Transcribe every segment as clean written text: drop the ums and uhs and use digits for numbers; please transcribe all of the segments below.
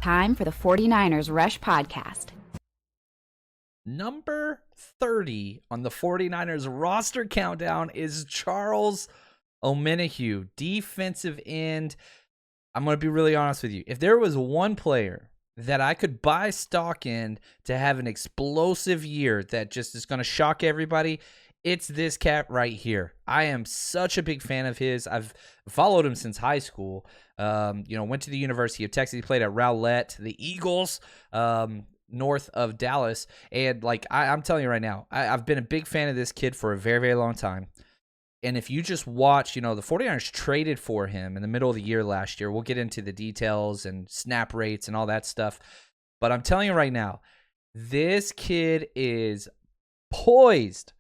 Time for the 49ers Rush Podcast. Number 30 on the 49ers roster countdown is Charles Omenihu, defensive end. I'm going to be really honest with you. If there was one player that I could buy stock in to have an explosive year that just is going to shock everybody, it's this cat right here. I am such a big fan of his. I've followed him since high school. Went to the University of Texas. He played at Rowlett, the Eagles, north of Dallas. And I'm telling you right now, I've been a big fan of this kid for a very, very long time. And if you just watch, the 49ers traded for him in the middle of the year last year. We'll get into the details and snap rates and all that stuff. But I'm telling you right now, this kid is poised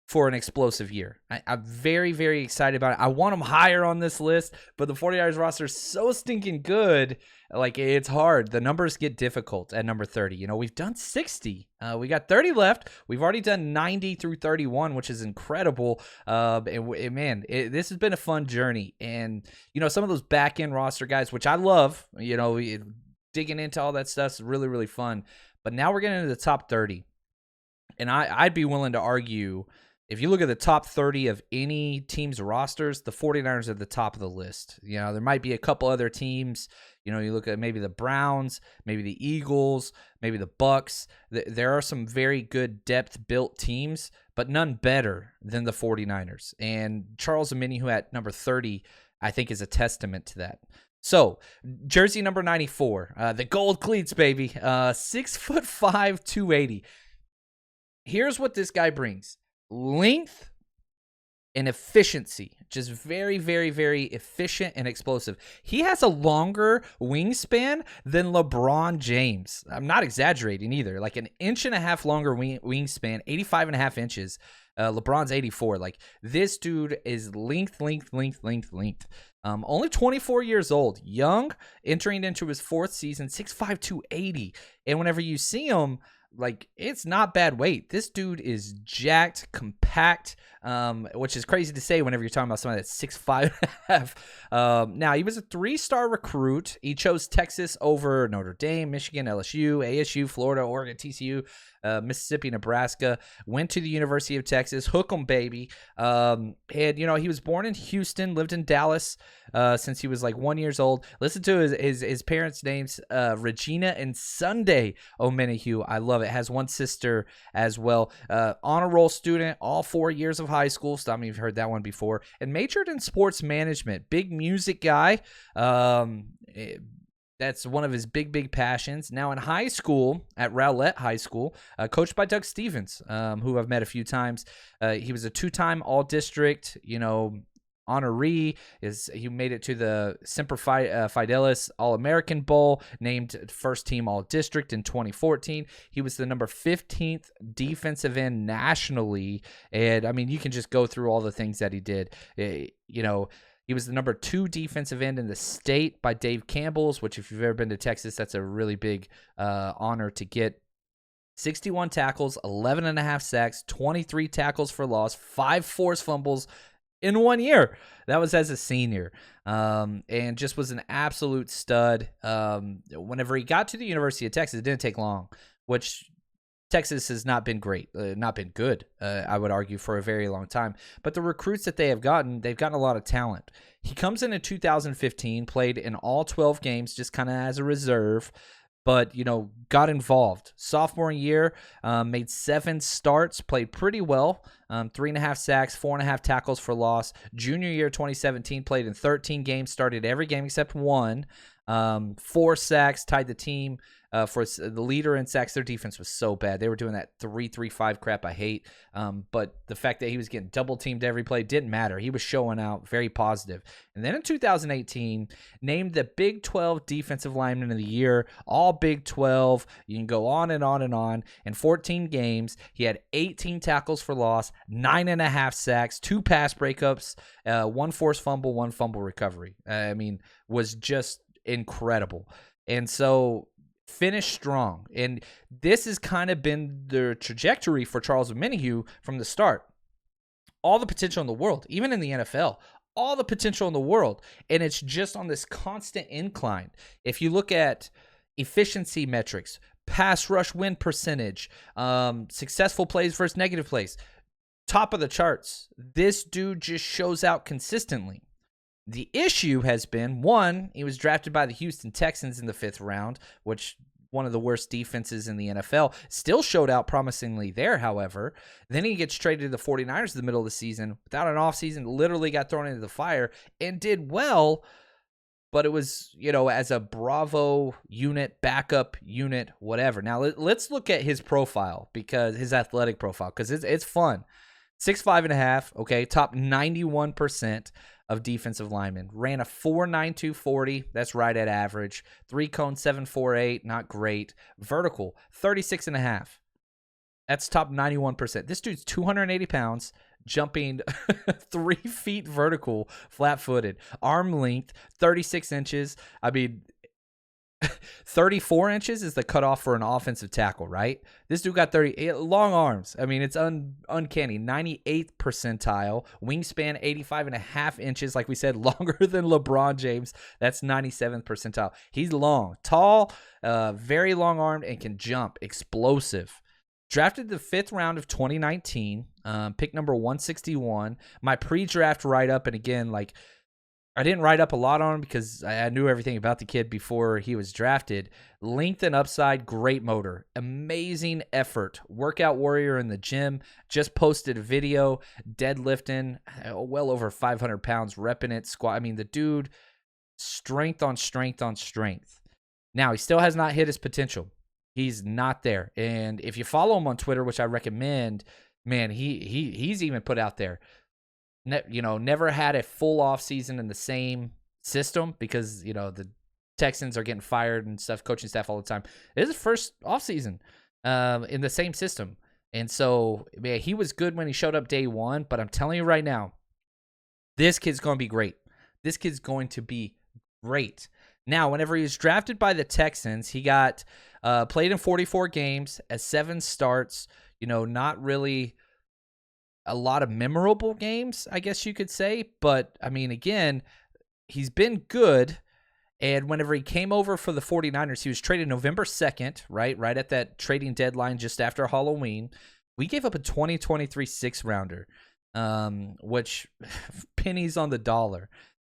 for an explosive year. I'm very, very excited about it. I want him higher on this list, but the 49ers roster is so stinking good. It's hard. The numbers get difficult at number 30. We've done 60. We got 30 left. We've already done 90 through 31, which is incredible. This has been a fun journey. And, some of those back-end roster guys, which I love, digging into all that stuff is really, really fun. But now we're getting into the top 30. And I'd be willing to argue, if you look at the top 30 of any team's rosters, the 49ers are at the top of the list. There might be a couple other teams. You look at maybe the Browns, maybe the Eagles, maybe the Bucks. There are some very good depth-built teams, but none better than the 49ers. And Charles Omenihu at number 30, I think, is a testament to that. So, jersey number 94, the gold cleats, baby. 6'5", 280. Here's what this guy brings. Length and efficiency. Just very, very, very efficient and explosive. He has a longer wingspan than LeBron James. I'm not exaggerating either. Like an inch and a half longer wingspan, 85 and a half inches. LeBron's 84. This dude is length. Only 24 years old. Young, entering into his fourth season, 6'5", 280. And whenever you see him, it's not bad weight. This dude is jacked, compact, which is crazy to say whenever you're talking about somebody that's 6'5". Now, he was a 3-star recruit. He chose Texas over Notre Dame, Michigan, LSU, ASU, Florida, Oregon, TCU, Mississippi, Nebraska. Went to the University of Texas. Hook 'em, baby. He was born in Houston, lived in Dallas since he was 1 year old. Listen to his parents' names, Regina and Sunday Omenihu. I love it. Has one sister as well. Honor roll student, all 4 years of high school. So, you've heard that one before. And majored in sports management. Big music guy. That's one of his big passions. Now in high school, at Rowlett High School, coached by Doug Stevens, who I've met a few times. He was a 2-time All-District, honoree. He made it to the Semper Fidelis All-American Bowl, named first team All-District in 2014. He was the number 15th defensive end nationally. And, you can just go through all the things that he did. He was the number 2 defensive end in the state by Dave Campbell's, which if you've ever been to Texas, that's a really big honor to get. 61 tackles, 11 and a half sacks, 23 tackles for loss, 5 forced fumbles in 1 year. That was as a senior, and just was an absolute stud. Whenever he got to the University of Texas, it didn't take long, which Texas has not been great, not been good, I would argue, for a very long time. But the recruits that they've gotten a lot of talent. He comes in 2015, played in all 12 games just kind of as a reserve, but, got involved. Sophomore year, made 7 starts, played pretty well, 3.5 sacks, 4.5 tackles for loss. Junior year, 2017, played in 13 games, started every game except one. 4 sacks, tied the team for the leader in sacks. Their defense was so bad. They were doing that 3-3-5 crap I hate. But the fact that he was getting double teamed every play didn't matter. He was showing out, very positive. And then in 2018, named the Big 12 Defensive Lineman of the Year, all Big 12. You can go on and on and on. In 14 games, he had 18 tackles for loss, 9.5 sacks, 2 pass breakups, 1 forced fumble, 1 fumble recovery. Was just incredible. And so finished strong. And this has kind of been the trajectory for Charles Omenihu from the start. All the potential in the world, even in the NFL, all the potential in the world. And it's just on this constant incline. If you look at efficiency metrics, pass rush win percentage, successful plays versus negative plays, top of the charts. This dude just shows out consistently. The issue has been, one, he was drafted by the Houston Texans in the 5th round, which one of the worst defenses in the NFL. Still showed out promisingly there, however. Then he gets traded to the 49ers in the middle of the season without an offseason, literally got thrown into the fire and did well, but it was, as a Bravo unit, backup unit, whatever. Now, let's look at his profile, because his athletic profile, because it's fun. 6'5.5", okay, top 91% of defensive linemen. Ran a 4.92 40, that's right at average. 3-cone 7.48, not great. Vertical 36.5, that's top 91%. This dude's 280 pounds, jumping 3 feet vertical, flat-footed. Arm length 36 inches. I mean, 34 inches is the cutoff for an offensive tackle, right? This dude got 30 long arms. I mean, it's uncanny. 98th percentile. Wingspan 85.5 inches. Like we said, longer than LeBron James. That's 97th percentile. He's long, tall, very long armed, and can jump. Explosive. Drafted the 5th round of 2019. Pick number 161. My pre-draft write-up, and again, like, I didn't write up a lot on him because I knew everything about the kid before he was drafted. Length and upside, great motor. Amazing effort. Workout warrior in the gym. Just posted a video deadlifting well over 500 pounds, repping it, squat. I mean, the dude, strength on strength on strength. Now, he still has not hit his potential. He's not there. And if you follow him on Twitter, which I recommend, man, he's even put out there, never had a full off season in the same system, because, the Texans are getting fired and stuff, coaching staff all the time. This is his first off season in the same system. And so, man, he was good when he showed up day one, but I'm telling you right now, this kid's going to be great. This kid's going to be great. Now, whenever he was drafted by the Texans, he got played in 44 games as 7 starts, not really a lot of memorable games, I guess you could say. But, I mean, again, he's been good. And whenever he came over for the 49ers, he was traded November 2nd, right at that trading deadline just after Halloween. We gave up a 2023 6th-rounder, which pennies on the dollar.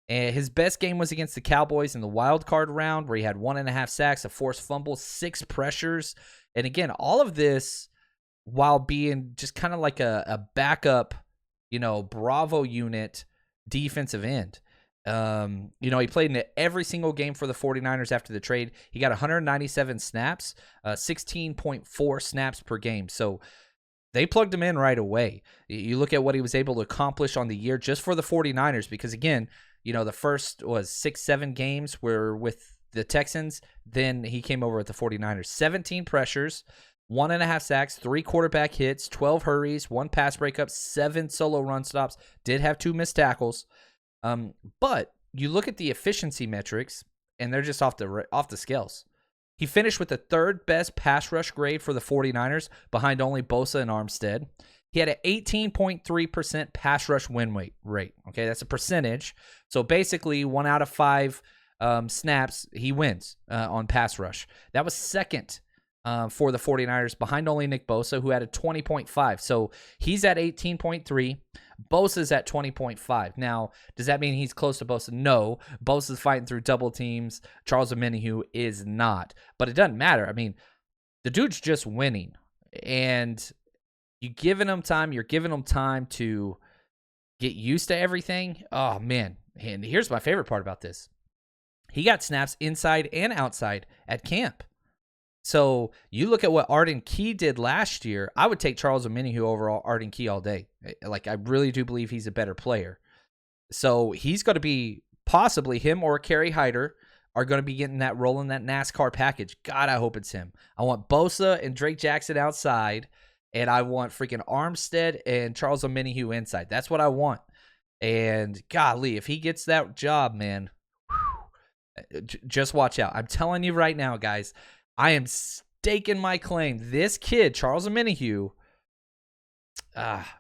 And his best game was against the Cowboys in the wild card round, where he had 1.5 sacks, a forced fumble, 6 pressures. And again, all of this while being just kind of like a backup, Bravo unit defensive end. He played in every single game for the 49ers after the trade. He got 197 snaps, 16.4 snaps per game. So they plugged him in right away. You look at what he was able to accomplish on the year just for the 49ers, because again, the first was 6-7 games were with the Texans. Then he came over with the 49ers. 17 pressures, 1.5 sacks, 3 quarterback hits, 12 hurries, 1 pass breakup, 7 solo run stops. Did have 2 missed tackles. But you look at the efficiency metrics, and they're just off the scales. He finished with the 3rd best pass rush grade for the 49ers, behind only Bosa and Armstead. He had an 18.3% pass rush win rate. Okay, that's a percentage. So basically, 1 out of 5 snaps, he wins on pass rush. That was 2nd for the 49ers, behind only Nick Bosa, who had a 20.5. So he's at 18.3. Bosa's at 20.5. Now, does that mean he's close to Bosa? No. Bosa's fighting through double teams. Charles Omenihu is not. But it doesn't matter. I mean, the dude's just winning. And you're giving him time to get used to everything. Oh, man. And here's my favorite part about this. He got snaps inside and outside at camp. So you look at what Arden Key did last year, I would take Charles Omenihu over Arden Key all day. Like, I really do believe he's a better player. So he's going to be, possibly him or Kerry Hyder are going to be getting that role in that NASCAR package. God, I hope it's him. I want Bosa and Drake Jackson outside, and I want freaking Armstead and Charles Omenihu inside. That's what I want. And golly, if he gets that job, man, just watch out. I'm telling you right now, guys, I am staking my claim. This kid, Charles Omenihu,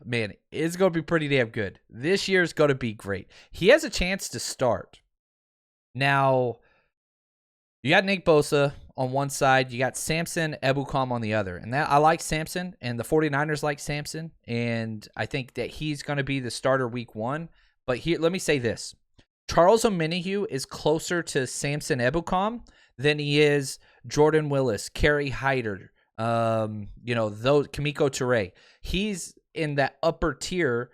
man, is going to be pretty damn good. This year's going to be great. He has a chance to start. Now, you got Nick Bosa on one side. You got Samson Ebukam on the other. And that I like Samson, and the 49ers like Samson. And I think that he's going to be the starter week 1. But here, let me say this. Charles Omenihu is closer to Samson Ebukam than he is Jordan Willis, Kerry Hyder, those Kamiko Toure. He's in that upper tier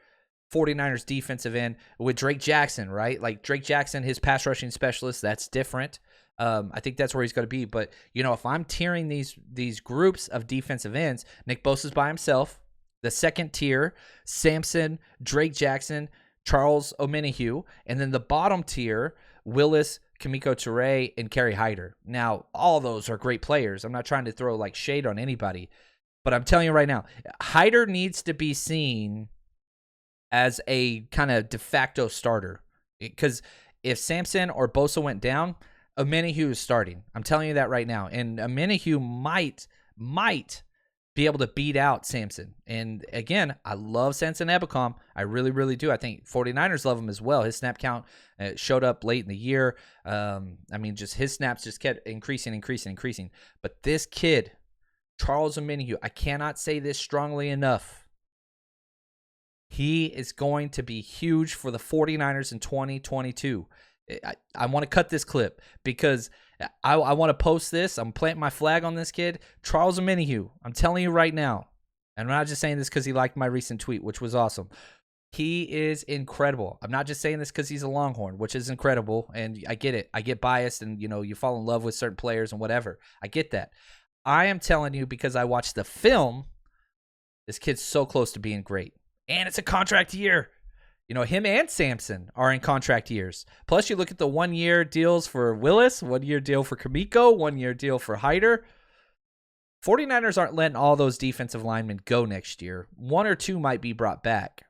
49ers defensive end with Drake Jackson, right? Like Drake Jackson, his pass rushing specialist, that's different. I think that's where he's going to be. But, if I'm tiering these groups of defensive ends, Nick Bosa's by himself. The second tier, Samson, Drake Jackson, Charles Omenihu. And then the bottom tier, Willis, Kamiko Toure, and Kerry Hyder. Now, all those are great players. I'm not trying to throw like shade on anybody. But I'm telling you right now, Hyder needs to be seen as a kind of de facto starter. Because if Samson or Bosa went down, Omenihu is starting. I'm telling you that right now. And Omenihu might be able to beat out Samson. And again, I love Samson Ebukam. I really, really do. I think 49ers love him as well. His snap count showed up late in the year. Just his snaps just kept increasing. But this kid, Charles Omenihu, I cannot say this strongly enough. He is going to be huge for the 49ers in 2022. I want to cut this clip because I want to post this. I'm planting my flag on this kid. Charles Omenihu, I'm telling you right now, and I'm not just saying this because he liked my recent tweet, which was awesome. He is incredible. I'm not just saying this because he's a Longhorn, which is incredible, and I get it. I get biased, and you fall in love with certain players and whatever. I get that. I am telling you because I watched the film. This kid's so close to being great, and it's a contract year. Him and Samson are in contract years. Plus, you look at the 1-year deals for Willis, 1-year deal for Kamiko, 1-year deal for Hyder. 49ers aren't letting all those defensive linemen go next year. 1 or 2 might be brought back.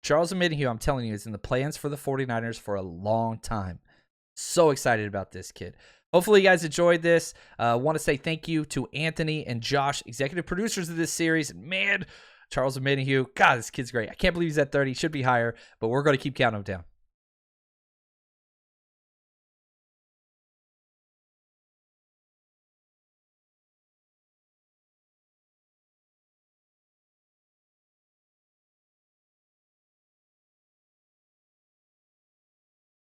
Charles Omenihu, I'm telling you, is in the plans for the 49ers for a long time. So excited about this kid. Hopefully you guys enjoyed this. I want to say thank you to Anthony and Josh, executive producers of this series. Man, Charles Omenihu, God, this kid's great. I can't believe he's at 30. Should be higher, but we're going to keep counting him down.